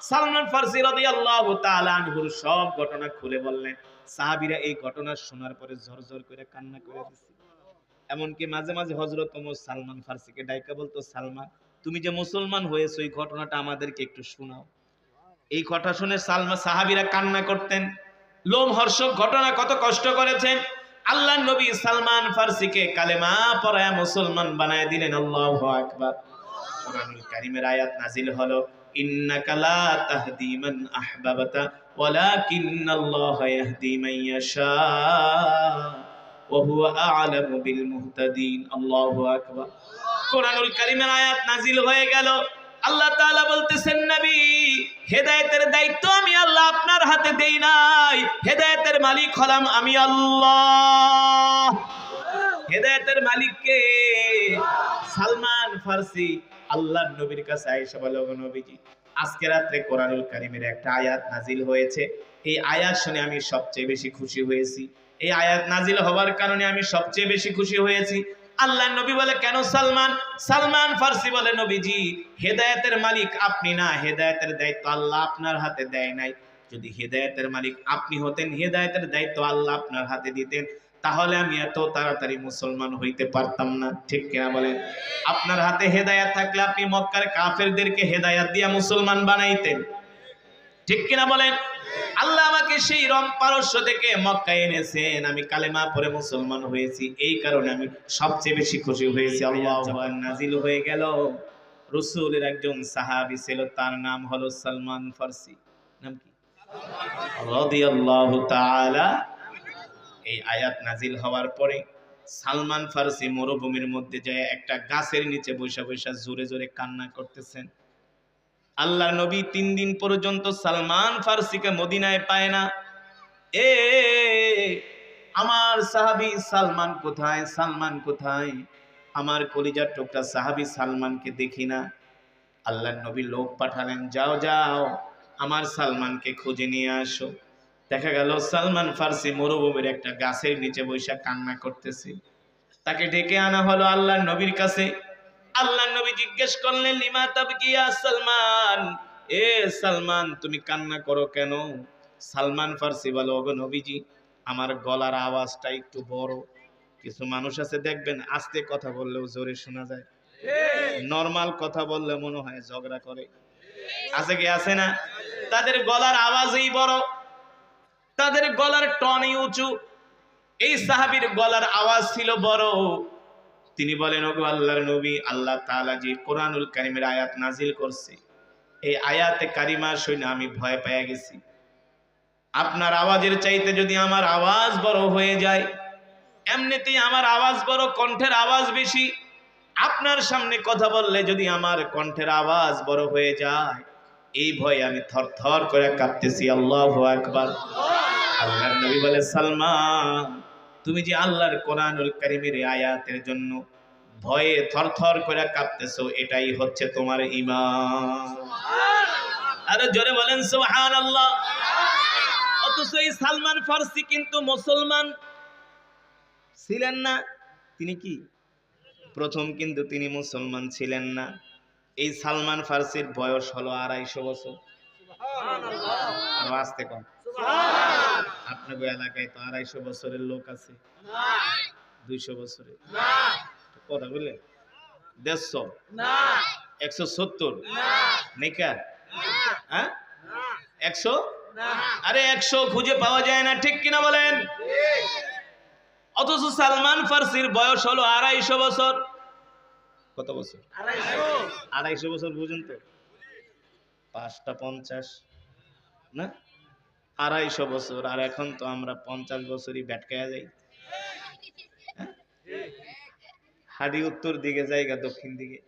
সালমান ফারসি রাদিয়াল্লাহু তাআলা আনহুর সব ঘটনা খুলে বললেন। সাহাবীরা এই ঘটনা শোনার পরে ঝরঝর করে কান্না করে দিছে। এমনকি মাঝে মাঝে হযরত ওমর সালমান ফারসিকে ডাইকা বলতো, সালমান তুমি যে মুসলমান হয়েছো এই ঘটনাটা আমাদেরকে একটু শোনাও। এই কথা শুনে সাহাবীরা কান্না করতেন। লোমহর্ষক ঘটনা, কত কষ্ট করেছেন। আল্লাহর নবী সালমান ফারসিকে কালেমা পড়ায়া মুসলমান বানায় দিলেন। আল্লাহু আকবার। কোরআনুল কারীমের আয়াত নাজিল হলো, ইন্নাকা লা তাহদি মান আহবাবতা ওয়ালাকিন্নাল্লাহা ইয়াহদি মান ইয়াশা ওয়া হুয়া আ'লামু বিল মুহতাদিন। আল্লাহু আকবার। কোরআনুল কারীমের আয়াত নাজিল হয়ে গেল। আল্লাহ তাআলা বলতেছেন, নবী হেদায়েতের দায়িত্ব আমি আল্লাহ আপনার হাতে দেই নাই। হেদায়েতের মালিক হলাম আমি আল্লাহ। হেদায়েতের মালিক কে? সালমান ফারসি আল্লাহর নবীর কাছে আয়েশা বলে, ওগো নবীজি আজকে রাতে কোরআনুল কারীমের একটা আয়াত নাজিল হয়েছে। এই আয়াত শুনে আমি সবচেয়ে বেশি খুশি হয়েছি। এই আয়াত নাজিল হওয়ার কারণে আমি সবচেয়ে বেশি খুশি হয়েছি। আল্লাহর নবী বলে, কেন সালমান? সালমান ফারসি বলে, নবীজি হেদায়েতের মালিক আপনি না, হেদায়েতের দায়িত্ব আল্লাহ আপনার হাতে দেয় নাই। যদি হেদায়েতের মালিক আপনি হতেন, হেদায়েতের দায়িত্ব আল্লাহ আপনার হাতে দিতেন, তাহলে আমি এত তাড়াতাড়ি মুসলমান হইতে পারতাম না। ঠিক কিনা বলেন? আপনার হাতে হেদায়েত থাকলে আপনি মক্কার কাফেরদেরকে হেদায়েত দিয়া মুসলমান বানাইতেন। ঠিক কিনা বলেন? আল্লাহ আমাকে সেই রম পারস্য থেকে মক্কায় এনেছেন, আমি কালেমা পড়ে মুসলমান হয়েছি, এই কারণে আমি সবচেয়ে বেশি খুশি হয়েছি। আল্লাহু আকবার নাজিল হয়ে গেল। রাসূলের একজন সাহাবী ছিল, তার নাম হলো সালমান ফারসি। নাম কি? রাদিয়াল্লাহু তাআলা। এই আয়াত নাজিল হওয়ার পরে সালমান ফারসি মরুভূমির মধ্যে যায় একটা গাছের নিচে বৈশা বৈশা জোরে জোরে কান্না করতেছেন। আল্লাহর নবী 3 দিন পর্যন্ত সালমান ফারসিকে মদিনায় পায় না। এ আমার সাহাবী সালমান কোথায়? সালমান কোথায়? আমার কলিজার টুকরা সাহাবী সালমানকে দেখি না। আল্লাহর নবী লোক পাঠালেন, যাও যাও আমার সালমানকে খুঁজে নিয়ে আসো। দেখা গেল সালমান ফারসি মরুভূমির একটা গাছের নিচে বৈশা কান্না করতেছে। তাকে ডেকে আনা হলো আল্লাহর নবীর কাছে। আল্লাহর নবী জিজ্ঞেস করলেন, লিমা তাবকি ইয়া সালমান? এ সালমান তুমি কান্না করো কেন? সালমান ফারসি বলে, ওগো নবীজি আমার গলার আওয়াজটা একটু বড়। কিছু মানুষ আছে দেখবেন আস্তে কথা বললেও জোরে শোনা যায়, নরমাল কথা বললে মনে হয় ঝগড়া করে। আছে কি আছে না? তাদের গলার আওয়াজই বড়, তাদের গলার টনই উঁচু। এই সাহাবীর গলার আওয়াজ ছিল বড়। তিনি বলেন, ওগো আল্লাহর নবী, আল্লাহ তাআলা যে কোরআনুল কারীমের আয়াত নাজিল করছে, এই আয়াতে কারিমা শুনে আমি ভয় পেয়ে গেছি। আপনার আওয়াজের চাইতে যদি আমার আওয়াজ বড় হয়ে যায়, এমনিতেই আমার আওয়াজ বড়, কণ্ঠের আওয়াজ বেশি, আপনার সামনে কথা বললে যদি আমার কণ্ঠের আওয়াজ বড় হয়ে যায়, এই ভয়ে আমি থরথর করে কাঁপতেছি। আল্লাহু আকবার। আল্লাহর নবী বলে, সালমান তুমি যে আল্লাহর কোরআনুল কারীমের আয়াতের জন্য ভয়ে থরথর করে কাঁপতেছো, এটাই হচ্ছে তোমার ঈমান। আরে জোরে বলেন সুবহানাল্লাহ। অথচ এই সালমান ফারসি কিন্তু মুসলমান ছিলেন না। তিনি কি প্রথম? কিন্তু তিনি মুসলমান ছিলেন না। এই সালমান ফারসির বয়স হলো 250 বছর। আরো আসতে কম। আপনার এলাকায় তো 250 বছরের লোক আছে? 200 বছরের কথা বলে 150 না 170 নেকা? হ্যাঁ 100? আরে 100 খুঁজে পাওয়া যায় না। ঠিক কিনা বলেন? অথচ সালমান ফারসির বয়স হলো 250 বছর। কত বছর? 250 বছর। বুঝুন তো, 5টা 50 না, 250 বছর। আর এখন তো আমরা 50 বছরই ব্যাটকায়া যাই। হাডি উত্তর দিকে জায়গা দক্ষিণ দিকে,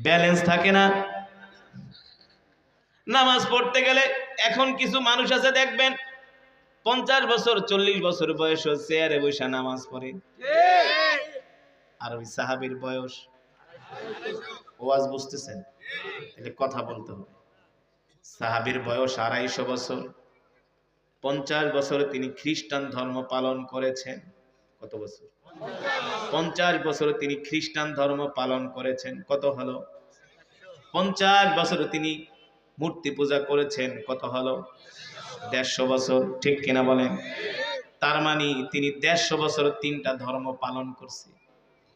ব্যালেন্স থাকে না। নামাজ পড়তে গেলে এখন কিছু মানুষ আছে দেখবেন 50 বছর 40 বছর বয়স চেয়ারে বসে নামাজ পড়ে। আর ওই সাহাবীর বয়স, ওয়াজ বুঝতেছেন? তাহলে কথা বলতে হবে। সাহাবীর বয়স 250 বছর। 50 বছরে তিনি খ্রিস্টান ধর্ম পালন করেছেন। কত বছর? 50 বছরে তিনি খ্রিস্টান ধর্ম পালন করেছেন। কত হলো? 50 বছরে তিনি মূর্তি পূজা করেছেন, কত হলো? 150 বছর, ঠিক কিনা বলেন? তার মানে তিনি 150 বছর 3টা ধর্ম পালন করছে।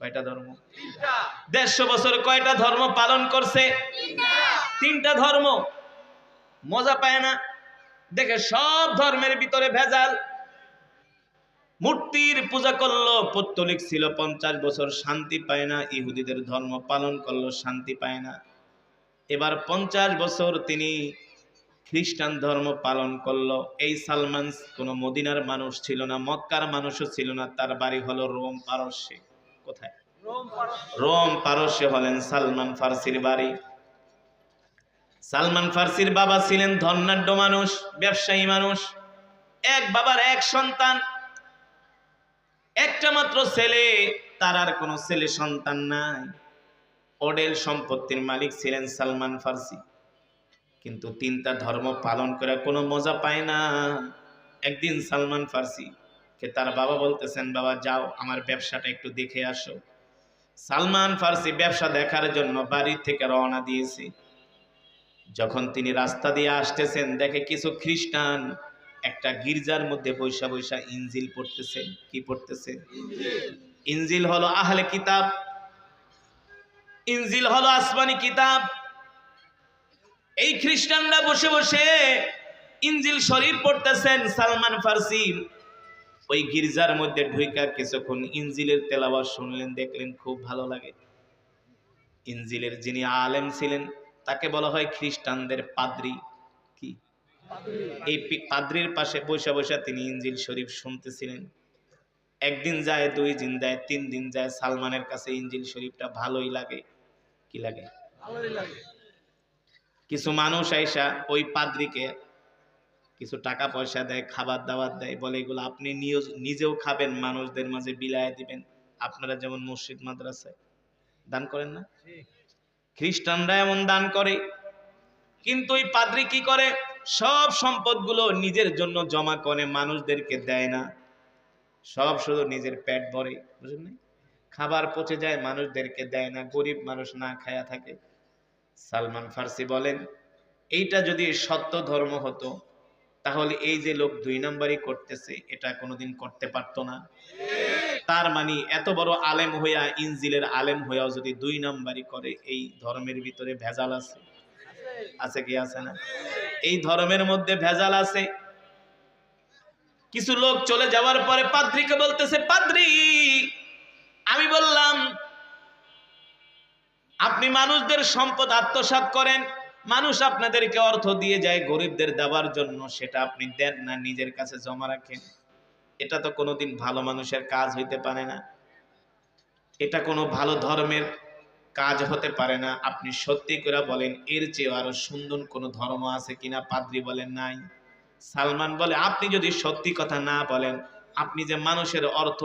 কয়টা ধর্ম? 150 বছর কয়টা ধর্ম পালন করছে? 3টা ধর্ম। মজা পায় না দেখে, সব ধর্মের ভিতরে ভেজাল। মূর্তির পূজা করলো, পৌত্তলিক ছিল 50 বছর, শান্তি পায় না। ইহুদিদের ধর্ম পালন করলো, শান্তি পায় না। এবার 50 বছর তিনি খ্রিস্টান ধর্ম পালন করলো। এই সালমান কোনো মদিনার মানুষ ছিল না, মক্কার মানুষও ছিল না, তার বাড়ি হলো রোম পারস্যে। কোথায়? রোম পারস্যে হলেন সালমান ফার্সির বাড়ি। সালমান ফার্সির বাবা ছিলেন ধনাঢ্য মানুষ, ব্যবসায়ী মানুষ। এক বাবার এক সন্তান, একটা মাত্র ছেলে, তার আর কোনো ছেলে সন্তান নাই। অডেল সম্পত্তির মালিক ছিলেন সালমান ফার্সি, কিন্তু 3টা ধর্ম পালন করে কোনো মজা পায় না। একদিন সালমান ফার্সি কে তার বাবা বলতেছেন, বাবা যাও আমার ব্যবসাটা একটু দেখে আসো। সালমান ফার্সি ব্যবসা দেখার জন্য বাড়ি থেকে রওনা দিয়েছে। যখন তিনি রাস্তা দিয়ে আসতেছেন, দেখে কিছু খ্রিস্টান একটা গির্জার মধ্যে বৈশা বৈশা ইনজিল পড়তেছে। কি পড়তেছে? ইনজিল হলো আহলে কিতাব, ইনজিল হলো আসমানি কিতাব। এই খ্রিস্টানরা বসে বসে ইনজিল শরীফ পড়তেছেন। সালমান ফার্সি ওই গির্জার মধ্যে ঢুইকা কিছুক্ষণ ইনজিলের তেলাওয়াত শুনলেন, দেখলেন খুব ভালো লাগে। ইনজিলের যিনি আলেম ছিলেন তাকে বলা হয় খ্রিস্টানদের পাদ্রী। কি? এই পাদ্রীর পাশে বসে বসে তিনি ইনজিল শরীফ শুনতেছিলেন। একদিন যায়, 2 দিন যায়, 3 দিন যায়, সালমানের কাছে ইনজিল শরীফটা ভালোই লাগে। কি লাগে? ভালোই লাগে। কিছু মানুষ আইসা ওই পাদ্রীকে কিছু টাকা পয়সা দেয়, খাবার দাবার দেয়, বলে এগুলো আপনি নিজেও খাবেন, মানুষদের মাঝে বিলায় দিবেন। আপনারা যেমন মসজিদ মাদ্রাসায় দান করেন না, খ্রিস্টানরা এমন দান করে। কিন্তু ওই পাদ্রী কি করে? সব সম্পদগুলো নিজের জন্য জমা করে, মানুষদেরকে দেয় না। সব শুধু নিজের পেট ভরে, বুঝলেন না? খাবার পচে যায়, মানুষদেরকে দেয় না, গরিব মানুষ না খায়া থাকে। সালমান ফার্সি বলেন, এইটা যদি সত্য ধর্ম হতো তাহলে এই যে লোক 2 নাম্বারই করতেছে, এটা কোনোদিন করতে পারতো না। তার মানে এত বড় আলেম হইয়া, ইনজিলের আলেম হইয়াও যদি 2 নাম্বারই করে, এই ধর্মের ভিতরে ভেজাল আছে। আছে কি আছে না? এই ধর্মের মধ্যে ভেজাল আছে। কিছু লোক চলে যাওয়ার পরে পাদ্রীকে বলতেছে, পাদ্রী আমি বললাম আপনি মানুষদের সম্পদ আত্মসাৎ করেন, মানুষ আপনাদেরকে অর্থ দিয়ে যায় গরিবদের দেওয়ার জন্য, সেটা আপনি দেন না, নিজের কাছে জমা রাখেন। এটা তো কোনোদিন ভালো মানুষের কাজ হইতে পারে না, এটা কোনো ভালো ধর্মের কাজ হতে পারে না। আপনি সত্যি করে বলেন, এর চেয়ে আরো সুন্দর কোনো ধর্ম আছে কিনা? পাদ্রী বলেন নাই। সালমান বলে, আপনি যদি সত্যি কথা না বলেন, আপনি যে মানুষের অর্থ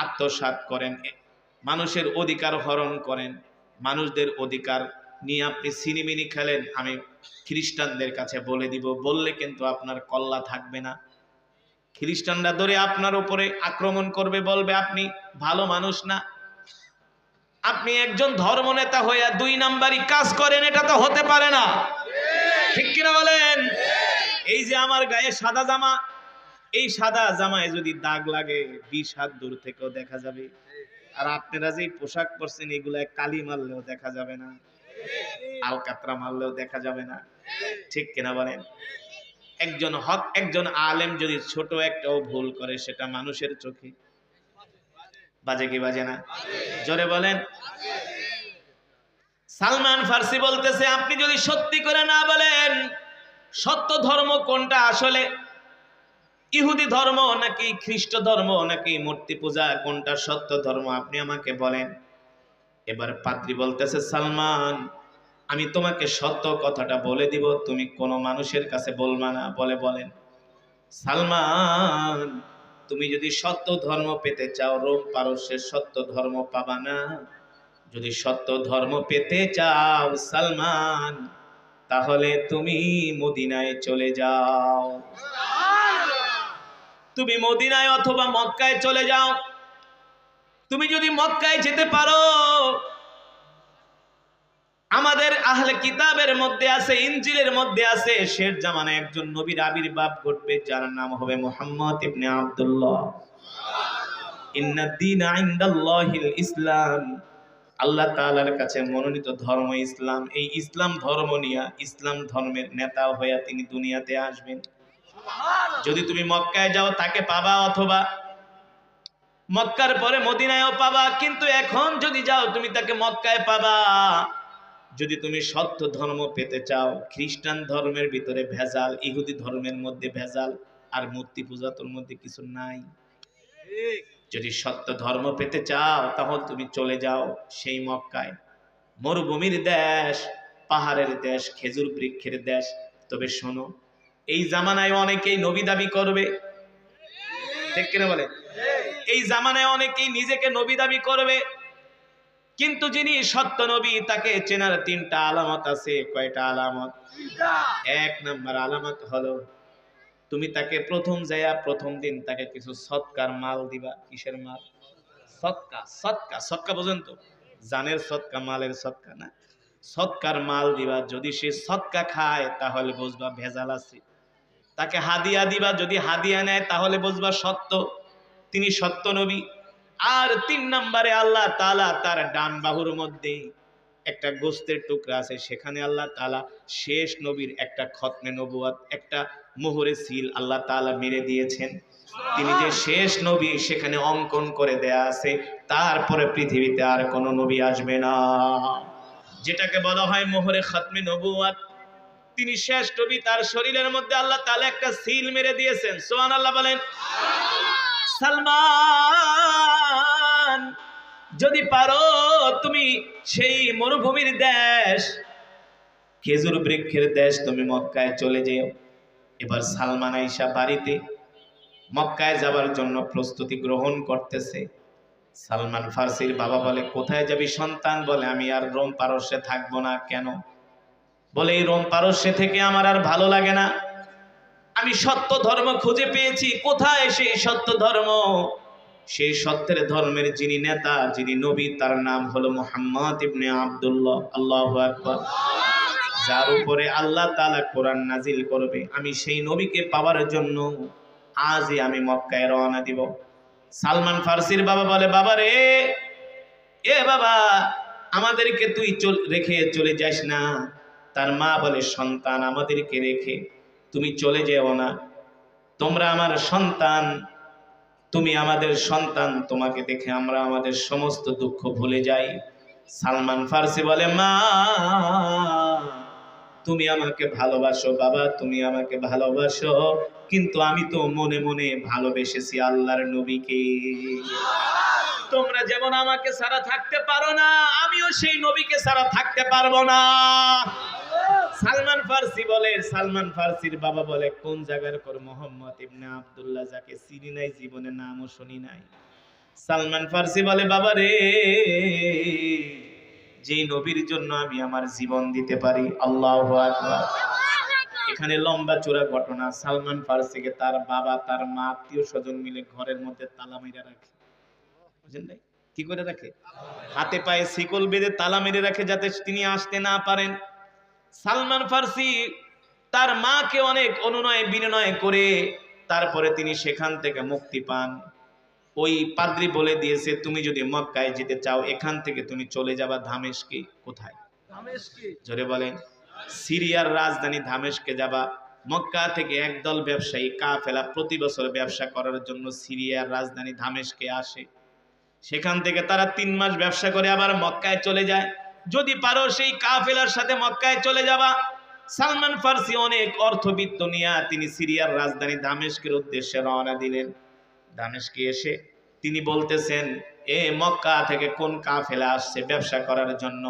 আত্মসাৎ করেন, মানুষের অধিকার হরণ করেন, মানুষদের অধিকার নিয়ে আপনি সিনিমিনি খেলেন, আমি খ্রিস্টানদের কাছে বলে দিব, বললে কিন্তু আপনার কল্লা থাকবে না। খ্রিস্টানরা ধরে আপনার উপরে আক্রমণ করবে, বলবে আপনি ভালো মানুষ না। আপনি একজন ধর্মনেতা হইয়া 2 নাম্বারই কাজ করেন, এটা তো হতে পারে না, ঠিক কিনা বলেন? এই যে আমার গায়ে সাদা জামা, এই সাদা জামায় যদি দাগ লাগে 20 হাত দূর থেকেও দেখা যাবে। আর আপনারা যে পোশাক পরছেন, এগুলা কালি মারলেও দেখা যাবে না, আলকাতরা মারলেও দেখা যাবে না, ঠিক কিনা বলেন? একজন আলেম যদি ছোট একটাও ভুল করে, সেটা মানুষের চোখে বাজে কি বাজে না? জোরে বলেন। সালমান ফার্সি বলতেছে, আপনি যদি সত্যি করে না বলেন সত্য ধর্ম কোনটা আসলে, ইহুদি ধর্ম নাকি খ্রিস্ট ধর্ম নাকি মূর্তি পূজা, কোনটা সত্য ধর্ম, আপনি আমাকে বলেন। এবার পাদ্রী বলতেছে, সালমান আমি তোমাকে সত্য কথাটা বলে দিব, তুমি কোনো মানুষের কাছে বলবা না। বলে, বলেন। সালমান তুমি যদি সত্য ধর্ম পেতে চাও, রোম পারস্যের সত্য ধর্ম পাবা না। যদি সত্য ধর্ম পেতে চাও সালমান, তাহলে তুমি মদিনায় চলে যাও। তুমি মদিনায় অথবা মক্কায় চলে যাও। তুমি যদি মক্কায় যেতে পারো, আমাদের আহলে কিতাবের মধ্যে আছে, ইনজিলের মধ্যে আছে, শেষ জামানায় একজন নবীর আবির্ভাব ঘটবে যার নাম হবে মুহাম্মদ ইবনে আব্দুল্লাহ। ইন্নাদ-দীনা ইনদাল্লাহিল ইসলাম। আল্লাহ তাআলার কাছে মনোনীত ধর্ম ইসলাম। এই ইসলাম ধর্ম নিয়ে ইসলাম ধর্মের নেতা হয়ে তিনি দুনিয়াতে আসবেন। যদি তুমি মক্কায় যাও তাকে পাবা, অথবা মক্কার পরে মদিনায়ও পাবা, কিন্তু এখন যদি যাও তুমি তাকে মক্কায় পাবা। যদি তুমি সত্য ধর্ম পেতে চাও, খ্রিস্টান ধর্মের ভিতরে ভেজাল, ইহুদি ধর্মের মধ্যে ভেজাল, আর মূর্তি পূজা তোর মধ্যে কিছু নাই। যদি সত্য ধর্ম পেতে চাও তাহলে তুমি চলে যাও সেই মক্কায়, মরুভূমির দেশ, পাহাড়ের দেশ, খেজুর বৃক্ষের দেশ। তবে শোনো, এই জামানায় অনেকেই নবী দাবি করবে, ঠিক কিনা বলে? এই জামানায় অনেকেই নিজেকে নবী দাবি করবে, কিন্তু যিনি সত্য নবী তাকে চেনার তিনটা আলামত আছে। কয়টা আলামত? এক নাম্বার আলামত হলো তুমি তাকে প্রথম যায়া প্রথম দিন তাকে কিছু সৎকার মাল দিবা। কিসের মাল? সৎকা। সৎকা, সৎকা বোঝেন তো? জানের সৎকা, মালের সৎকা না, সৎকার মাল দিবা। যদি সে সৎকা খায় তাহলে বুঝবা ভেজাল আছে। তাকে হাদিয়া দিবা, যদি হাদিয়া নেয় তাহলে বুঝবা সত্য, তিনি সত্য নবী। আর তিন নম্বরে আল্লাহ তাআলা তার ডান বাহুর মধ্যে একটা গোস্তের টুকরা আছে, সেখানে আল্লাহ তাআলা শেষ নবীর একটা খতমে নবুয়ত, একটা মোহরে সিল আল্লাহ তাআলা মেরে দিয়েছেন। তিনি যে শেষ নবী সেখানে অঙ্কন করে দেয়া আছে, তারপরে পৃথিবীতে আর কোনো নবী আসবে না, যেটাকে বলা হয় মোহরে খতমে নবুয়ত। তিনি শেষ নবী, তার শরীরের মধ্যে আল্লাহ তাআলা একটা সিল মেরে দিয়েছেন। সুবহানাল্লাহ বলেন। সালমান, যদি পারো তুমি সেই মরুভূমির দেশ, খেজুর বৃক্ষের দেশ, তুমি মক্কায় চলে যেও। এবার সালমান আয়েশা বাড়িতে মক্কায় যাবার জন্য প্রস্তুতি গ্রহণ করতেছে। সালমান ফার্সির বাবা বলে, কোথায় যাবি সন্তান? বলে, আমি আর রোম পারস্যে থাকবো না। কেন? বলে, এই রোম পারস্যে থেকে আমার আর ভালো লাগে না, আমি সত্য ধর্ম খুঁজে পেয়েছি। কোথায় সেই সত্য ধর্ম? সেই সত্যের ধর্মের যিনি নেতা, যিনি নবী, তার নাম হলো মুহাম্মদ ইবনে আব্দুল্লাহ। আল্লাহু আকবার। যার উপরে আল্লাহ তাআলা কোরআন নাজিল করবে, আমি সেই নবীকে পাওয়ার জন্য আজই আমি মক্কায় রওনা দিব। সালমান ফার্সির বাবা বলে, বাবা রে, এ বাবা, আমাদেরকে তুই রেখে চলে যাস না। তার মা বলে, সন্তান, আমাদেরকে রেখে তুমি চলে যেও না, তোমরা আমার সন্তান, তুমি আমাদের সন্তান, তোমাকে দেখে আমরা আমাদের সমস্ত দুঃখ ভুলে যাই। সালমান ফার্সি বলে, মা, তুমি আমাকে ভালোবাসো বাবা, তুমি আমাকে ভালোবাসো, কিন্তু আমি তো মনে মনে ভালোবেসেছি আল্লাহর নবীকে। তোমরা যেমন আমাকে ছাড়া থাকতে পারো না, আমিও সেই নবীকে ছাড়া থাকতে পারবো না। সালমান ফার্সি বলে, সালমান ফার্সির বাবা বলে, কোন জায়গার পর মোহাম্মদ ইবনে আব্দুল্লাহ, যাকে চিনি নাই, জীবনে নামও শুনি নাই। সালমান ফার্সি বলে, বাবা রে, যেই নবীর জন্য আমি আমার জীবন দিতে পারি। আল্লাহু আকবার। এখানে লম্বা চূড়া ঘটনা। সালমান ফার্সিকে তার বাবা, তার মা, আত্মীয় স্বজন মিলে ঘরের মধ্যে তালা মেরে রাখে। বুঝলেন নাই? কি করে রাখে? হাতে পায়ে শিকল বেঁধে তালা মেরে রাখে, যাতে তিনি আসতে না পারেন। সালমান ফার্সি তার মাকে অনেক অনুনয় বিনয় করে তারপরে তিনি সেখান থেকে মুক্তি পান। ওই পাদ্রী বলে দিয়েছে, তুমি যদি মক্কায় যেতে চাও, এখান থেকে তুমি চলে যাবা দামেস্কে। কোথায়? দামেস্কে। জোরে বলেন। সিরিয়ার রাজধানী দামেস্কে যাবা। মক্কা থেকে একদল ব্যবসায়ী কাফেলা প্রতি বছর ব্যবসা করার জন্য সিরিয়ার রাজধানী দামেস্কে আসে। সেখান থেকে তারা 3 মাস ব্যবসা করে আবার মক্কায় চলে যায়। যদি পারো সেই কাফেলার সাথে মক্কায় চলে যাবা। সালমান ফার্সি অনেক অর্থবিত্ত নিয়ে তিনি সিরিয়ার রাজধানী দামেস্কের উদ্দেশ্যে রওনা দিলেন। দামেস্কে এসে তিনি বলতেছেন, এ মক্কা থেকে কোন কাফেলা আসছে ব্যবসা করার জন্য?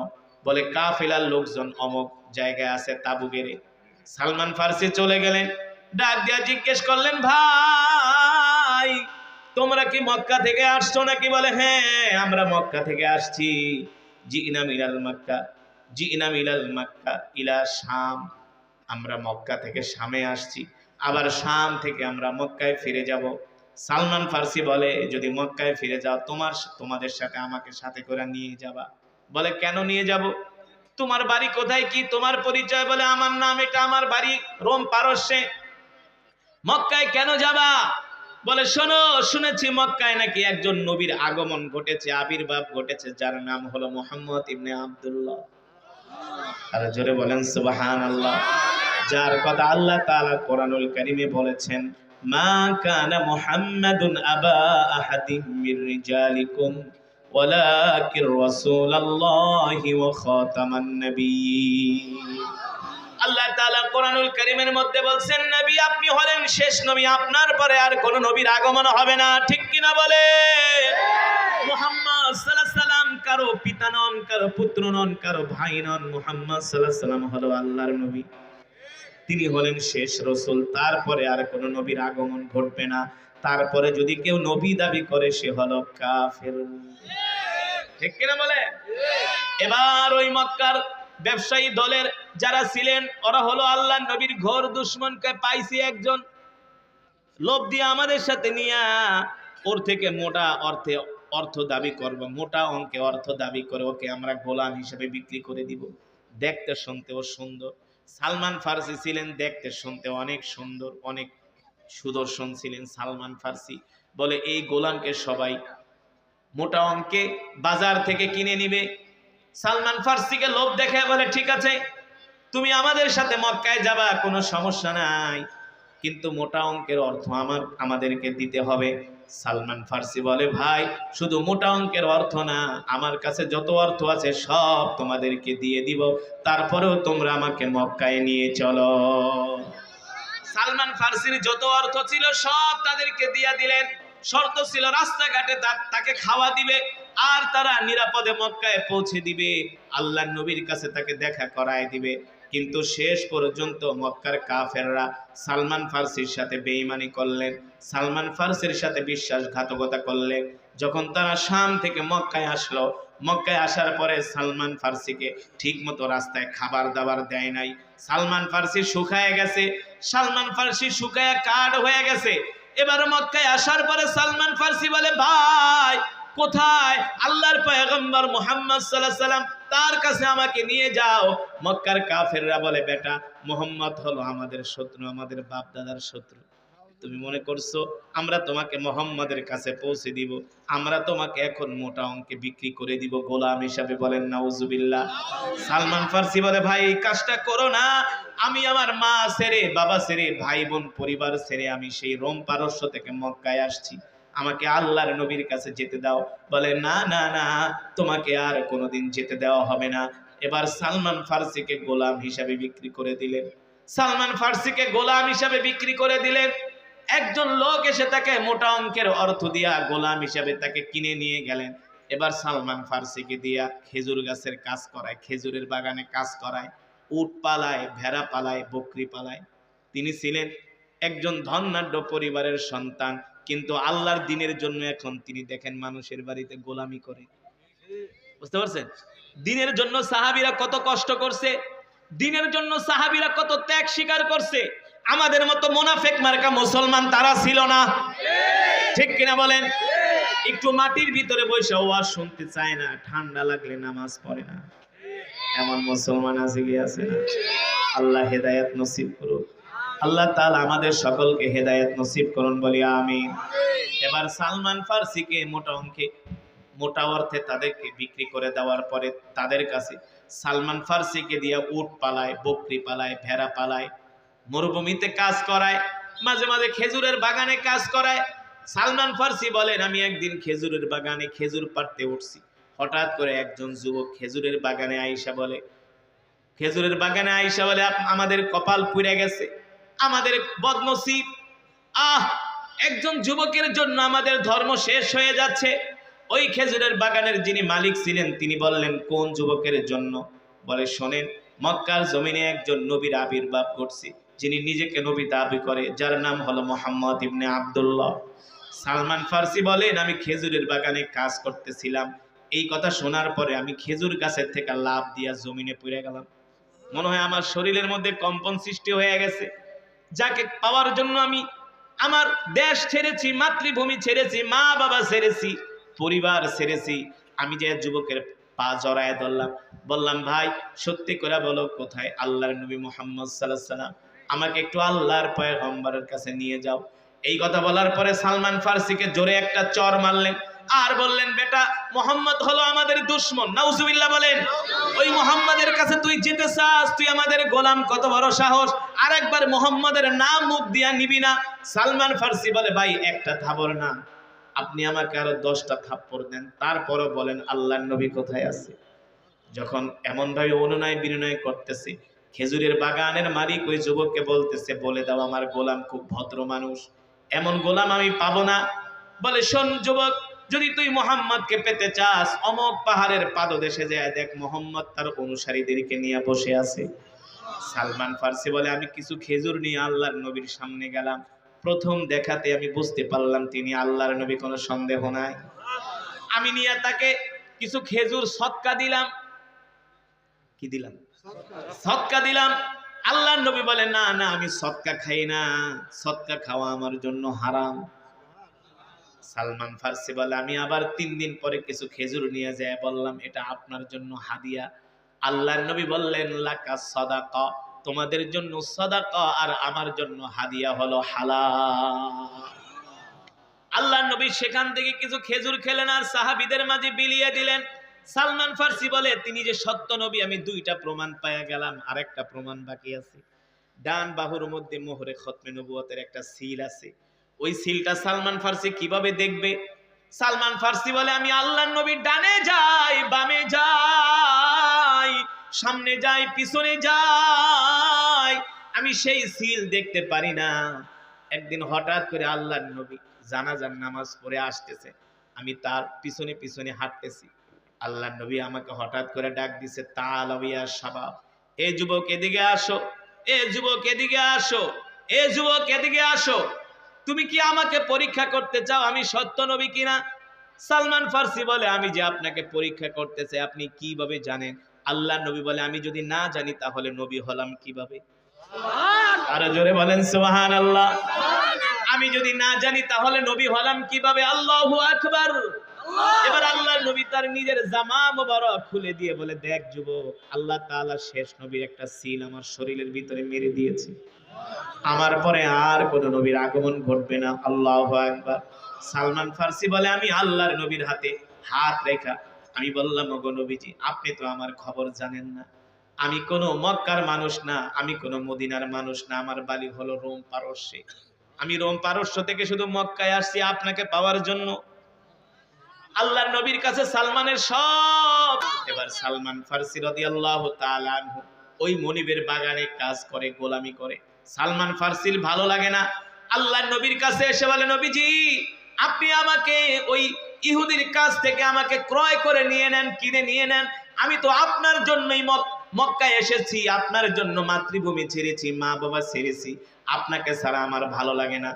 বলে, কাফেলার লোকজন অমুক জায়গায় আছে, তাবু গেড়ে। সালমান ফার্সি চলে গেলেন, ডাক দিয়া জিজ্ঞেস করলেন, ভাই, তোমরা কি মক্কা থেকে আসছো নাকি? বলে, হ্যাঁ, আমরা মক্কা থেকে আসছি। জিনা মিনাল মক্কা, জিনা মিনাল মক্কা ইলা শাম, আমরা মক্কা থেকে শামে আসছি, আবার শাম থেকে আমরা মক্কায় ফিরে যাব। সালমান ফার্সি বলে, যদি মক্কায় ফিরে যাও, তোমাদের সাথে আমাকে সাথে করে নিয়ে যাবা। বলে, কেন নিয়ে যাব? তোমার বাড়ি কোথায়, কি তোমার পরিচয়? বলে আমার নাম এটা, আমার বাড়ি রোম পারস্যে। মক্কায় কেন যাবা? বলে শোনো, শুনেছি মক্কায় নাকি একজন নবীর আগমন ঘটেছে, আবির্ভাব ঘটেছে, যার নাম হলো মুহাম্মদ ইবনে আব্দুল্লাহ। আর জোরে বলেন সুবহানাল্লাহ। যার কথা আল্লাহ তাআলা কোরআনুল কারীমে বলেছেন, মা কানা মুহাম্মাদুন আবা আহাদিম মির রিজালিকুম ওয়ালাকির রাসূলুল্লাহি ওয়া খাতামান নাবিয়্যিন। আল্লাহ তাআলা কোরআনুল কারীমের মধ্যে বলছেন, নবী আপনি হলেন শেষ নবী, আপনার পরে আর কোন নবীর আগমন হবে না। ঠিক কিনা বলে? মুহাম্মদ সাল্লাল্লাহু আলাইহি সাল্লাম কারো পিতা নন, কারো পুত্র নন, কারো ভাই নন। মুহাম্মদ সাল্লাল্লাহু আলাইহি সাল্লাম হলো আল্লাহর নবী, তিনি হলেন শেষ রাসূল। তারপরে আর কোন নবীর আগমন ঘটবে না। তারপরে যদি কেউ নবী দাবি করে সে হলো কাফের। ঠিক কিনা বলে? এবার ওই মক্কার ব্যবসায়ী দলের যারা ছিলেন ওরা হলো আল্লাহর নবীর ঘোর দুশমনকে পাইছি একজন, লোভ দিয়ে আমাদের সাথে নিয়ে ওর থেকে মোটা অর্থ দাবি করব, মোটা অঙ্কে অর্থ দাবি করে ওকে আমরা গোলাম হিসেবে বিক্রি করে দিব। দেখতে শুনতেও সুন্দর। সালমান ফার্সি ছিলেন, দেখতে শুনতে অনেক সুন্দর, অনেক সুদর্শন ছিলেন সালমান ফার্সি। বলে এই গোলামকে সবাই মোটা অঙ্কে বাজার থেকে কিনে নিবে। সালমান ফার্সিকে লোভ দেখে বলে ঠিক আছে, তুমি আমাদের সাথে মক্কায় যাবা, কোনো সমস্যা নাই, কিন্তু মোটা অঙ্কের অর্থ আমাদেরকে দিতে হবে। সালমান ফার্সি বলে ভাই শুধু মোটা অঙ্কের অর্থ না, আমার কাছে যত অর্থ আছে সব তোমাদেরকে দিয়ে দিব, তারপরেও তোমরা আমাকে মক্কায় নিয়ে চলো। সালমান ফার্সির যত অর্থ ছিল সব তাদেরকে দিয়ে দিলেন। শর্ত ছিল রাস্তাঘাটে তাকে খাওয়া দিবে, আর তারা নিরাপদে মক্কায় পৌঁছে দিবে, আল্লাহর নবীর কাছে তাকে দেখা করায় দিবে। কিন্তু শেষ পর্যন্ত মক্কার কাফেররা সালমান ফার্সির সাথে বেঈমানি করলেন, সালমান ফার্সির সাথে বিশ্বাসঘাতকতা করলেন। যখন তারা শাম থেকে মক্কায় আসলো, মক্কায় আসার পরে সালমান ফার্সিকে ঠিক মতো রাস্তায় খাবার দাবার দেয় নাই। সালমান ফার্সি শুকায় গেছে, সালমান ফার্সি শুকায় কাঠ হয়ে গেছে। এবার মক্কায় আসার পরে সালমান ফার্সি বলে ভাই কোথায় আল্লাহর পয়গম্বর মুহাম্মদ সাল্লাল্লাহু আলাইহি সাল্লাম, তার কাছে আমাকে নিয়ে যাও। মক্কার কাফেররা বলে বেটা মুহাম্মদ হলো আমাদের শত্রু, আমাদের বাপ দাদার শত্রু, তুমি মনে করছো আমরা তোমাকে মুহাম্মাদের কাছে পৌঁছে দিব? আমরা তোমাকে এখন মোটা অঙ্কে বিক্রি করে দিব গোলাম হিসাবে। বলেন নাউজুবিল্লাহ। সালমান ফার্সি বলে ভাই এই কাজটা করো না, আমি আমার মা ছেড়ে, বাবা ছেড়ে, ভাই বোন পরিবার ছেড়ে আমি সেই রোম পারস্য থেকে মক্কায় আসছি, আমাকে আল্লাহর নবীর কাছে যেতে দাও। বলে না না না, তোমাকে আর কোনোদিন যেতে দেওয়া হবে না। এবার সালমান ফার্সিকে গোলাম হিসাবে বিক্রি করে দিলেন। সালমান ফার্সিকে গোলাম হিসাবে বিক্রি করে দিলেন। একজন লোক এসে তাকে মোটা অঙ্কের অর্থ দিয়া গোলাম হিসাবে তাকে কিনে নিয়ে গেলেন। এবার সালমান ফার্সিকে দিয়া খেজুর গাছের কাজ করায়, খেজুরের বাগানে কাজ করায়, উট পালায়, ভেড়া পালায়, বকরি পালায়। তিনি ছিলেন একজন ধনাঢ্য পরিবারের সন্তান, কিন্তু আল্লাহর দ্বীনের জন্য এখন তিনি দেখেন মানুষের বাড়িতে গোলামি করে। বুঝতে পারছেন? দ্বীনের জন্য সাহাবীরা কত কষ্ট করছে, দ্বীনের জন্য সাহাবীরা কত ত্যাগ স্বীকার করছে। আমাদের মতো মুনাফিক মার্কা মুসলমান তারা ছিল না। ঠিক কিনা বলেন? একটু মাটির ভিতরে বসে ওয়াজ শুনতে চায় না, ঠান্ডা লাগলে নামাজ পড়ে না, এমন মুসলমান আছে কি আছে না? আল্লাহ হেদায়েত নসিব করুন। আল্লাহ তাআলা আমাদের সকলকে হেদায়েত নসিব করুন, বলি আমিন। এবার সালমান ফার্সিকে মোটা অর্থে তাদেরকে বিক্রি করে দেওয়ার পরে তাদের কাছে সালমান ফার্সিকে দিয়ে উট পালায়, বকরি পালায়, ভেড়া পালায়, মরুভূমিতে কাজ করায়, মাঝে মাঝে খেজুরের বাগানে কাজ করায়। সালমান ফার্সি বলেন আমি একদিন খেজুরের বাগানে খেজুর পাড়তে উঠছি, হঠাৎ করে একজন যুবক খেজুরের বাগানে আইসা বলে আমাদের কপাল পুড়ে গেছে, আমাদের বদনসিব, একজন যুবকের জন্য আমাদের ধর্ম শেষ হয়ে যাচ্ছে। ওই খেজুরের বাগানের যিনি মালিক ছিলেন তিনি বললেন কোন যুবকের জন্য? বলে শোনেন, মক্কার জমিনে একজন নবীর আবির্ভাব ঘটছে, যিনি নিজেকে নবী দাবি করে, যার নাম হলো মুহাম্মদ ইবনে আব্দুল্লাহ। সালমান ফার্সি বলেন আমি খেজুরের বাগানে কাজ করতেছিলাম, এই কথা শোনার পরে আমি খেজুর গাছের থেকে লাফ দিয়া জমিনে পড়ে গেলাম। মনে হয় আমার শরীরের মধ্যে কম্পন সৃষ্টি হয়ে গেছে। যাকে পাওয়ার জন্য আমি আমার দেশ ছেড়েছি, মাতৃভূমি ছেড়েছি, মা বাবা ছেড়েছি, পরিবার ছেড়েছি, আমি যে যুবকের পা জড়ায় ধরলাম, বললাম ভাই সত্যি করে বলো কোথায় আল্লাহর নবী মুহাম্মদ সাল্লাল্লাহু আলাইহি সাল্লাম, আমাকে একটু আল্লাহর পয়গম্বরের কাছে নিয়ে যাও। এই কথা বলার পরে সালমান ফার্সিকে জোরে একটা চর মারলেন আর বললেন, বেটা মুহাম্মদ হলো আমাদের দুশমন। নাউজুবিল্লাহ বলেন। ওই মুহাম্মাদের কাছে তুই যেতে চাস, তুই আমাদের গোলাম, কত বড় সাহস! আরেকবার মুহাম্মাদের নাম মুখ দিয়া নিবি না। সালমান ফার্সি বলে, ভাই একটা থাপড় না, আপনি আমাকে আরো 10টা থাপ্পড় দেন, তারপরও বলেন আল্লাহর নবী কোথায় আছে। যখন এমন ভাবে অনুনয় বিনয় করতেছে, খেজুরের বাগানের মালিক ওই যুবককে বলতেছে, বলে দাও আমার গোলাম খুব ভদ্র মানুষ, এমন গোলাম আমি পাবো না। বলে, শোন যুবক, যদি তুই মুহাম্মদকে পেতে চাস, অমক পাহাড়ের পাদদেশে যায় দেখ, মুহাম্মদ তার অনুসারীদেরকে নিয়ে বসে আছে। সালমান ফার্সি বলে, আমি কিছু খেজুর নিয়ে আল্লাহর নবীর সামনে গেলাম, প্রথম দেখাতে আমি বুঝতে পারলাম তিনি আল্লাহর নবী, কোনো সন্দেহ নাই। আমি নিয়ে তাকে কিছু খেজুর সদকা দিলাম। কি দিলাম? সদকা দিলাম। আল্লাহর নবী বলে, না না, আমি সদকা খাই না, সদকা খাওয়া আমার জন্য হারাম। সালমান ফার্সি বলে, আমি আবার 3 দিন পরে কিছু খেজুর নিয়ে যায় বললাম, এটা আপনার জন্য হাদিয়া। আল্লাহর নবী বললেন, লাকা সাদাকা, তোমাদের জন্য সাদাকা আর আমার জন্য হাদিয়া হলো হালাল। আল্লাহর নবী সেখান থেকে কিছু খেজুর খেলেন আর সাহাবীদের মাঝে বিলিয়ে দিলেন। সালমান ফার্সি বলে, তিনি যে সত্য নবী আমি 2টা প্রমাণ পাওয়া গেলাম, আরেকটা প্রমাণ বাকি আছে। ডান বাহুর মধ্যে মোহরে খতমে নবুয়তের একটা সিল আছে। ওই সিলটা সালমান ফার্সি কিভাবে দেখবে? সালমান ফার্সি বলে, আমি আল্লাহর নবীর ডানে যাই, বামে যাই, সামনে যাই, পিছনে যাই, আমি সেই সিল দেখতে পারি না। একদিন হঠাৎ করে আল্লাহর নবী জানাজার নামাজ পড়ে আসতেছে, আমি তার পিছনে পিছনে হাঁটতেছি। আল্লাহর নবী আমাকে হঠাৎ করে ডাক দিছে, তাআলাউ ইয়া শাবাব, এ যুবক এদিকে আসো, এ যুবক এদিকে আসো, এ যুবক এদিকে আসো। তুমি কি আমাকে পরীক্ষা করতে চাও আমি সত্য নবী কিনা? সালমান ফার্সি বলে, আমি যে আপনাকে পরীক্ষা করতে চাই আপনি কিভাবে জানেন? আল্লাহর নবী বলে, আমি যদি না জানি তাহলে নবী হলাম কিভাবে? আরো জোরে বলেন সুবহানাল্লাহ। আমি যদি না জানি তাহলে নবী হলাম কিভাবে? আল্লাহু আকবার। এবার আল্লাহর নবী তার নিজের জামা মোবারক খুলে দিয়ে বলে, দেখ যুবক, আল্লাহ তাআলা শেষ নবীর একটা সিল আমার শরীরের ভিতরে মেরে দিয়েছে, আমার পরে আর কোন নবীর আগমন ঘটবে না। আল্লাহু আকবার। সালমান ফার্সি বলে, আমি আল্লাহর নবীর হাতে হাত রেখা আমি বললাম, ওগো নবীজি, আপনি তো আমার খবর জানেন না, আমি কোনো মক্কার মানুষ না, আমি কোনো মদিনার মানুষ না, আমার বাড়ি হলো রোম পারস্যে, আমি রোম পারস্য থেকে শুধু মক্কায় আসছি আপনাকে পাওয়ার জন্য। আল্লাহর নবীর কাছে সালমানের সব। এবার সালমান ফার্সি রাদিয়াল্লাহু তাআলা আনহু ওই মনিবের বাগানে কাজ করে, গোলামি করে। সালমান ফার্সির ভালো লাগে না, আল্লাহর নবীর কাছে এসে বলে, নবীজি আপনি আমাকে ওই ইহুদির কাছ থেকে আমাকে ক্রয় করে নিয়ে নেন, কিনে নিয়ে নেন, আমি তো আপনার জন্যই মক্কায় এসেছি, আপনার জন্য মাতৃভূমি ছেড়েছি, মা বাবা ছেড়েছি, আপনাকে ছাড়া আমার ভালো লাগে না।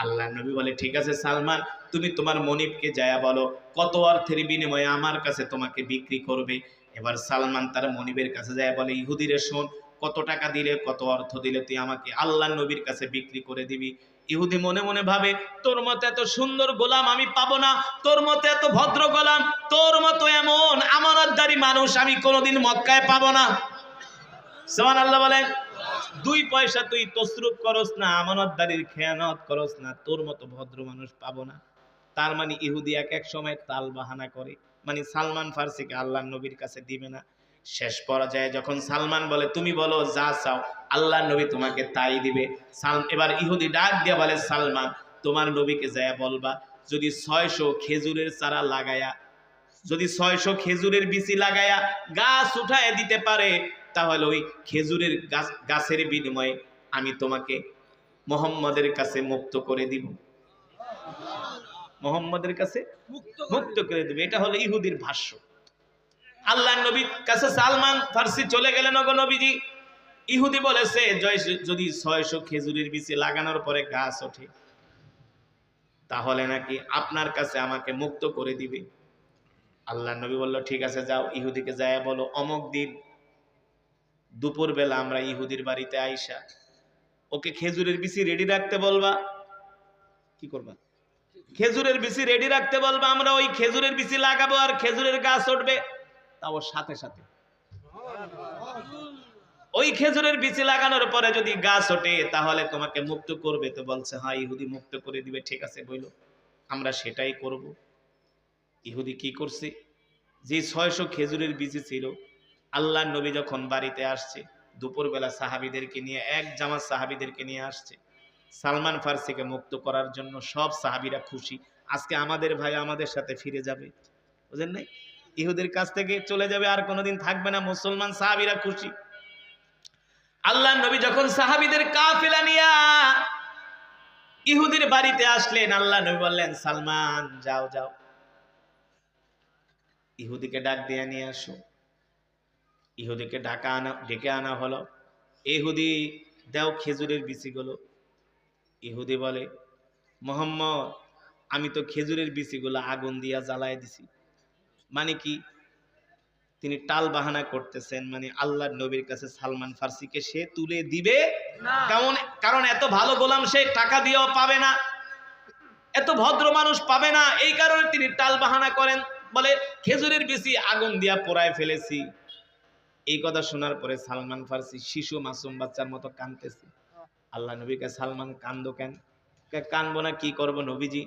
আল্লাহর নবী বলে, ঠিক আছে সালমান, তুমি তোমার মনিবকে যায়া বলো কত অর্থের বিনিময়ে আমার কাছে তোমাকে বিক্রি করবে। এবার সালমান তার মনিবের কাছে যায় বলে, ইহুদিরে শোন, কত টাকা দিলে, কত অর্থ দিলে তুই আমাকে আল্লাহর নবীর কাছে বিক্রি করে দিবি? ইহুদি মনে মনে ভাবে, তোর মতো এত সুন্দর গোলাম আমি পাবো না, তোর মতো এত ভদ্র গোলাম, তোর মতো এমন আমানতদারি মানুষ আমি কোনোদিন মক্কায় পাবো না। সুবহানাল্লাহ বলেন। 2 পয়সা তুই তসরুফ করস না, আমানতদারির খেয়ানত করস না, তোর মতো ভদ্র মানুষ পাবো না। তার মানে ইহুদি এক সময় তাল বাহানা করে, মানে সালমান ফার্সিকে আল্লাহর নবীর কাছে দিবে না। শেষ পর্যায়ে যখন সালমান বলে, তুমি বলো যা চাও আল্লাহর নবী তোমাকে তাই দিবে। এবার ইহুদি ডাক দিয়া বলে, সালমান তোমার নবীকে যায় বলবা, যদি 600 খেজুরের চারা লাগায়া, যদি 600 খেজুরের বিচি লাগায়া গাছ উঠায় দিতে পারে, তাহলে ওই খেজুরের গাছের বিনিময়ে আমি তোমাকে মুহাম্মাদের কাছে মুক্ত করে দিব, মুহাম্মাদের কাছে মুক্ত করে দিবে। এটা হলো ইহুদির ভাষ্য। আল্লাহর নবীর কাছে সালমান ফার্সি চলে গেলেন, ওগো নবীজি, ইহুদি বলেছে যদি 600 খেজুরের বিচি লাগানোর পরে গাছ ওঠে তাহলে নাকি আপনার কাছে আমাকে মুক্ত করে দিবে। আল্লাহর নবী বলল, ঠিক আছে যাও, ইহুদিকে যায় বলো অমুক দিন দুপুর বেলা আমরা ইহুদির বাড়িতে আইসা ওকে খেজুরের বিচি রেডি রাখতে বলবা। কি করবা? খেজুরের বিচি রেডি রাখতে বলবা, আমরা ওই খেজুরের বিচি লাগাবো আর খেজুরের গাছ উঠবে। তাও সাথে সাথে। ওই খেজুরের বিচি লাগানোর পরে যদি গাছ ওঠে তাহলে তোমাকে মুক্ত করবে। তো বলছে হ্যাঁ, ইহুদি মুক্ত করে দিবে। ঠিক আছে বইলো, আমরা সেটাই করব। ইহুদি কি করছে, যে 600 খেজুরের বিচি ছিল, আল্লাহ নবী যখন বাড়িতে আসছে দুপুরবেলা সাহাবীদেরকে নিয়ে, এক জামাত সাহাবীদেরকে নিয়ে আসছে সালমান ফার্সিকে মুক্ত করার জন্য। সব সাহাবীরা খুশি, আজকে আমাদের ভাই আমাদের সাথে ফিরে যাবে। বুঝেন নাই, ইহুদের কাছ থেকে চলে যাবে, আর কোনোদিন থাকবে না। মুসলমান সাহাবীরা খুশি। আল্লাহ নবী যখন সাহাবীদের কাফেলা নিয়ে ইহুদির বাড়িতে আসলেন, আল্লাহ নবী বললেন সালমান যাও যাও, ইহুদিকে ডাক দিয়ে নিয়ে আসো। ইহুদিকে ডেকে আনা হলো। ইহুদি দাও খেজুরের বিচিগুলো। ইহুদি বলে মোহাম্মদ, আমি তো খেজুরের বিচিগুলো আগুন দিয়া জ্বালায় দিছি। মানে কি, তিনি টাল বাহানা করতেছেন, মানে আল্লাহর নবীর কাছে সালমান ফার্সিকে সে তুলে দিবে না। কারণ এত ভালো গোলাম সে টাকা দিয়েও পাবে না, এত ভদ্র মানুষ পাবে না। এই কারণে তিনি টাল বাহানা করেন, বলে খেজুরের বিচি আগুন দিয়া পোড়ায় ফেলেছি। এই কথা শোনার পরে সালমান ফার্সি শিশু মাসুম বাচ্চার মতো কাঁদতেছে। আল্লাহ নবীকে সালমান কান্দো কেন? কানবো না, কি করব নবীজি?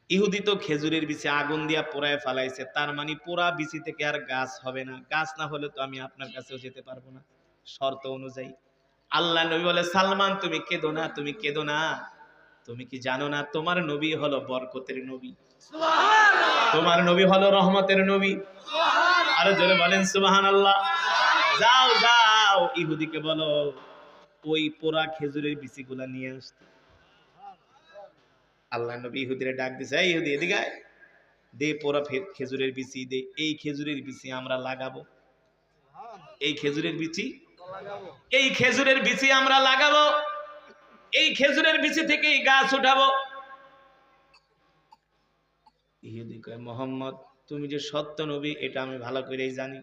ইহুদি তো খেজুরের বিচি আগুন দিয়া পোড়ায় ফেলাইছে, তার মানে পোড়া বিচি থেকে আর গাছ হবে না। গাছ না হলে তো আমি আপনার কাছেও যেতে পারবো না শর্ত অনুযায়ী। আল্লাহ নবী বলে সালমান তুমি কেঁদো না, তুমি কেঁদো না। তুমি কি জানো না তোমার নবী হলো বরকতের নবী, তোমার নবী হলো রহমতের নবী। আরো জোরে বলেন সুবহানাল্লাহ। যাও যাও, ইহুদিকে বলো ওই পোড়া খেজুরের বিচিগুলা নিয়ে আসতে। আল্লাহ নবী ইহুদিরে ডাক দিছে, এই ইহুদি এদিকে আয়, দে পোড়া খেজুরের বিচি দে, এই খেজুরের বিচি আমরা লাগাবো। এই খেজুরের বিচি, এই খেজুরের বিচি আমরা লাগাবো, এই খেজুরের বিচি থেকেই গাছ উঠাবো। ইহুদি কয় মোহাম্মদ তুমি যে সত্য নবী এটা আমি ভালো করেই জানি,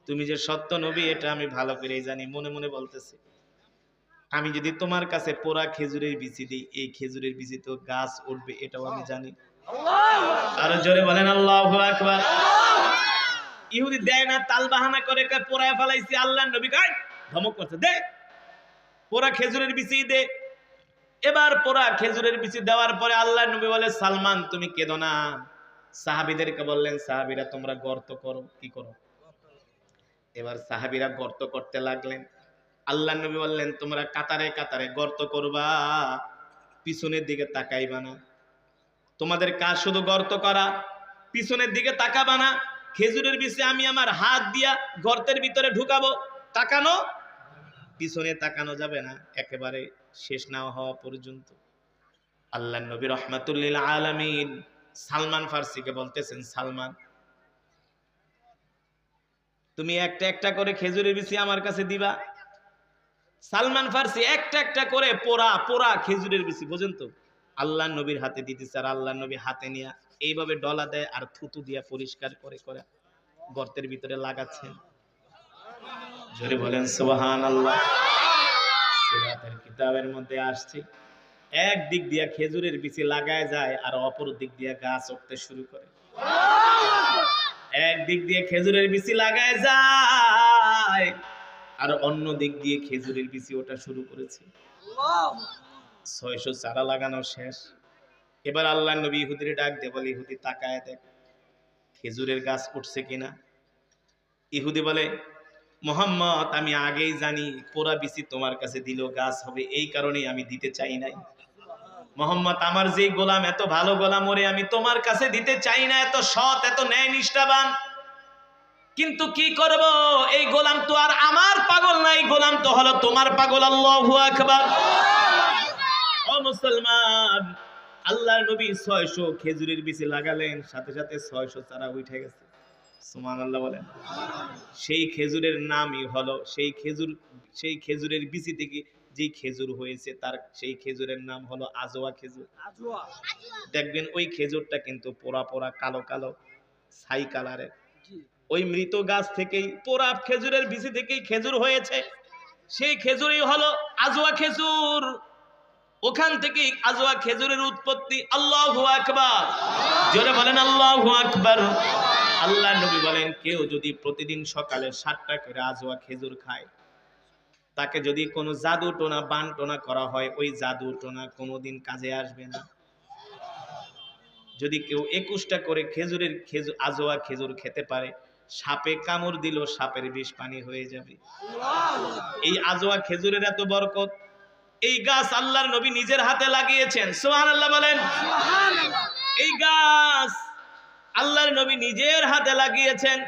তুমি যে সত্য নবী এটা আমি ভালো করেই জানি। মনে মনে বলতেছে আমি যদি তোমার কাছে পোড়া খেজুরের বিচি দিই, এই খেজুরের বিচি তো গাছ উঠবে, এটাও আমি জানি। আরো জোরে বলেন আল্লাহু আকবার। ইহুদি দেয় না, তাল বাহানা করে পোড়ায় ফেলাইছি। আল্লাহর নবী কয় ধমক করছে, দে পোড়া খেজুরের বিচি দে। এবার পোড়া খেজুরের বিচি দেওয়ার পরে আল্লাহর নবী বলে সালমান তুমি কেঁদো না। সাহাবীদেরকে বললেন সাহাবীরা তোমরা গর্ত করো। কি করো? এবার সাহাবীরা গর্ত করতে লাগলেন। আল্লাহর নবী বললেন তোমরা কাতারে কাতারে গর্ত করবা, পিছনের দিকে তাকাইবা না। তোমাদের কাজ শুধু গর্ত করা, পিছনের দিকে তাকাবা না। খেজুরের বিচি আমি আমার হাত দিয়া গর্তের ভিতরে ঢুকাবো, তাকানো, পিছনে তাকানো যাবে না, একেবারে শেষ না হওয়া পর্যন্ত। আল্লাহর নবী রাহমাতুল লিল আলামিন সালমান ফার্সিকে বলতেছেন সালমান তুমি একটা একটা করে খেজুরের বিচি আমার কাছে দিবা। সালমান ফার্সি একটা একটা করে পোড়া পোড়া খেজুরের বিচি, বুঝেন তো, আল্লাহর নবীর হাতে দিতেছে। আর আল্লাহর নবী হাতে নিয়ে এইভাবে ডলা দেয় আর থুতু দিয়া পরিষ্কার করে করে গর্তের ভিতরে লাগাচ্ছেন। জোরে বলেন সুবহানাল্লাহ। সিরাতের কিতাবের মধ্যে আসছে এক দিক দিয়া খেজুরের বিচি লাগায় যায় আর অপর দিক দিয়া গাছ উঠতে শুরু করে। এক দিক দিয়ে খেজুরের বিচি লাগায় যায় আর অন্য দিক দিয়ে খেজুরের বিচি ওঠা শুরু করেছে। 600 চারা লাগানো শেষ। এবার আল্লাহর নবী ইহুদিরে ডাক দিয়ে বলে ইহুদি তাকায় দেখ খেজুরের গাছ উঠছে কিনা। ইহুদি বলে মোহাম্মদ আমি আগেই জানি পোড়া বিচি তোমার কাছে দিলেও গাছ হবে, এই কারণেই আমি দিতে চাই নাই। মোহাম্মদ আমার যে গোলাম এত ভালো গোলাম, ওরে আমি তোমার কাছে দিতে চাই না, এত সৎ এত ন্যায় নিষ্ঠাবান, কিন্তু কি করব এই গোলাম তো আর আমার পাগল না, এই গোলাম তো হলো তোমার পাগল। আল্লাহু আকবার। ও মুসলমান, আল্লাহর নবী 600 খেজুরের বিচি লাগালেন, সাথে সাথে 600 চারা উঠে গেছে। সুবহানাল্লাহ বলেন। সেই খেজুরের নামই হলো সেই খেজুরের বিচি থেকে যে খেজুর হয়েছে তার সেই খেজুরের নাম হলো আজওয়া খেজুর। দেখবেন ওই খেজুরটা কিন্তু পোড়া পোড়া কালো কালো ছাই কালারের। ওই মৃত গাছ থেকেই পোড়া খেজুরের বিচি থেকেই খেজুর হয়েছে, সেই খেজুরই হলো আজওয়া খেজুর। ওখান থেকেই আজওয়া খেজুরের উৎপত্তি। আল্লাহু আকবার। জোরে বলেন আল্লাহু আকবার। আল্লাহ নবী বলেন কেউ যদি প্রতিদিন সকালে 7টা করে আজওয়া খেজুর খায়, তাকে যদি কোনো জাদু টোনা বান টোনা করা হয়, ওই জাদু টোনা কোনোদিন কাজে আসবে না। যদি কেউ 21টা করে আজওয়া খেজুর খেতে পারে, সাপে কামড় দিল সাপের বিষ পানি হয়ে যাবে। এই আজওয়া খেজুরের এত বরকত। এই গাছ আল্লাহর নবী নিজের হাতে লাগিয়েছেন, সুবহানাল্লাহ বলেন। এই গাছ আল্লাহর নবী নিজের হাতে লাগিয়েছেন।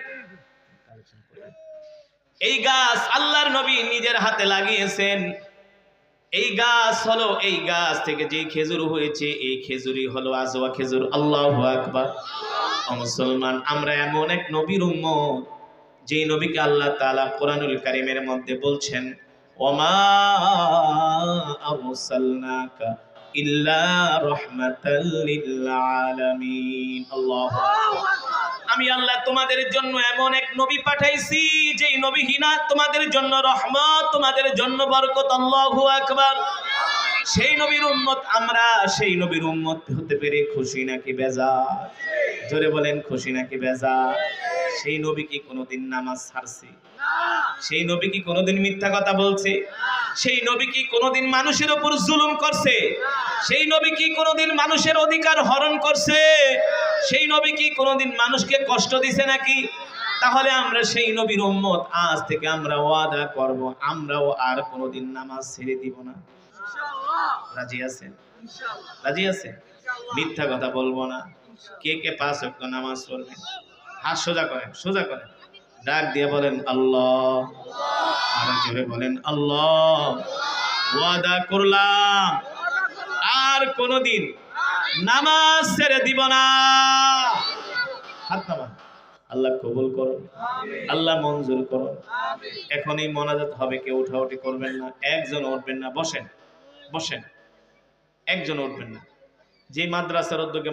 এই গাছ আল্লাহর নবী নিজের হাতে লাগিয়েছেন। এই গাছ হলো, এই গাছ থেকে যে খেজুর হয়েছে এই খেজুরই হলো আজওয়া খেজুর। আল্লাহু আকবার। ও মুসলমান, আমরা এমন এক নবীর উম্মত যে নবীকে আল্লাহ তাআলা কোরআনুল কারীমের মধ্যে বলছেন, ওমা আরসালনাকা ইল্লা রাহমাতাল লিল আলামিন। আল্লাহু আকবার। আমি আল্লাহ তোমাদের জন্য এমন এক নবী পাঠাইছি যেই নবী হিনা তোমাদের জন্য রহমত, তোমাদের জন্য বরকত। আল্লাহু আকবার। সেই নবীর উম্মত আমরা, সেই নবীর উম্মত হতে পেরে খুশি নাকি বেজার? জোরে বলেন খুশি নাকি বেজার? সেই নবী কি কোনোদিন নামাজ ছাড়ছে? সেই নবী কি কোনোদিন মিথ্যা কথা বলছে? সেই নবী কি কোনোদিন মানুষের উপর জুলুম করছে? সেই নবী কি কোনোদিন মানুষের অধিকার হরণ করছে? সেই নবী কি কোনোদিন মানুষকে কষ্ট দিছে নাকি? তাহলে আমরা সেই নবীর উম্মত, আজ থেকে আমরা ওয়াদা করব আমরাও আর কোনোদিন নামাজ ছেড়ে দিব না। রাজি আছেন? রাজি আছেন? মিথ্যা কথা বলবো না। কে কে 5 ওয়াক্ত নামাজ পড়বেন? হাত সোজা করেন, সোজা করেন, ডাক দিয়ে বলেন আল্লাহ। আর জোরে বলেন আল্লাহ। ওয়াদা করলাম আর কোনোদিন নামাজ ছেড়ে দিব না। হাত নামান। আল্লাহ কবুল করুন, আল্লাহ মঞ্জুর করুন। এখনই মোনাজাত হবে, কেউ উঠাউঠি করবেন না, একজন উঠবেন না, বসেন বসেন, একজন উঠবেন না। যে মাদ্রাসার উদ্যোগে